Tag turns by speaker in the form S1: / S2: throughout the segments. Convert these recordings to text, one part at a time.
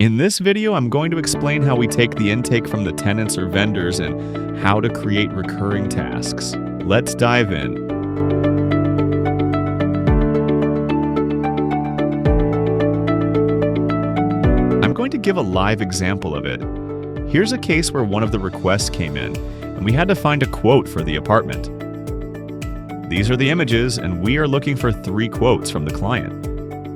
S1: In this video, I'm going to explain how we take the intake from the tenants or vendors and how to create recurring tasks. Let's dive in. I'm going to give a live example of it. Here's a case where one of the requests came in, and we had to find a quote for the apartment. These are the images, and we are looking for 3 quotes from the client.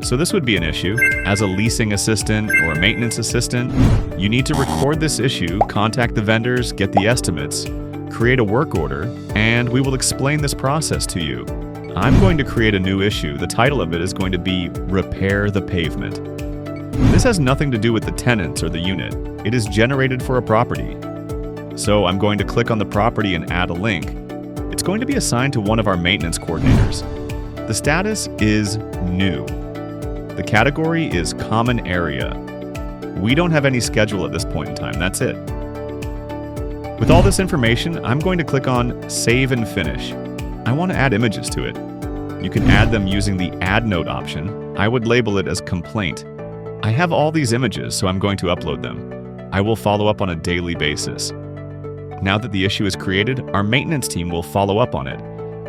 S1: So this would be an issue. As a leasing assistant or a maintenance assistant, you need to record this issue, contact the vendors, get the estimates, create a work order, and we will explain this process to you. I'm going to create a new issue. The title of it is going to be Repair the Pavement. This has nothing to do with the tenants or the unit. It is generated for a property. So I'm going to click on the property and add a link. It's going to be assigned to one of our maintenance coordinators. The status is new. The category is Common Area. We don't have any schedule at this point in time, that's it. With all this information, I'm going to click on Save and Finish. I want to add images to it. You can add them using the Add Note option. I would label it as Complaint. I have all these images, so I'm going to upload them. I will follow up on a daily basis. Now that the issue is created, our maintenance team will follow up on it.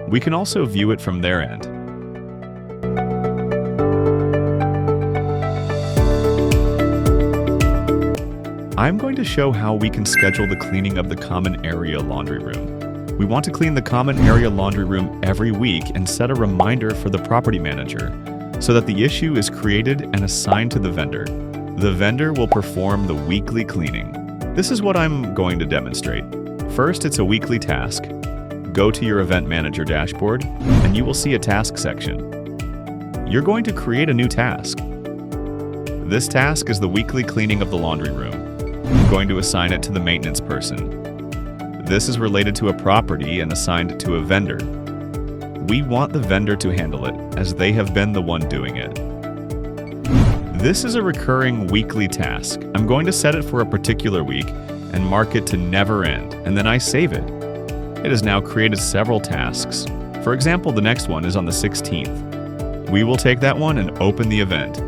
S1: We can also view it from their end. I'm going to show how we can schedule the cleaning of the common area laundry room. We want to clean the common area laundry room every week and set a reminder for the property manager so that the issue is created and assigned to the vendor. The vendor will perform the weekly cleaning. This is what I'm going to demonstrate. First, it's a weekly task. Go to your event manager dashboard and you will see a task section. You're going to create a new task. This task is the weekly cleaning of the laundry room. I'm going to assign it to the maintenance person. This is related to a property and assigned to a vendor. We want the vendor to handle it, as they have been the one doing it. This is a recurring weekly task. I'm going to set it for a particular week and mark it to never end, and then I save it. It has now created several tasks. For example, the next one is on the 16th. We will take that one and open the event.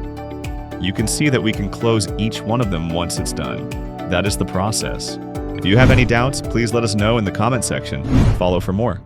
S1: You can see that we can close each one of them once it's done. That is the process. If you have any doubts, please let us know in the comment section. Follow for more.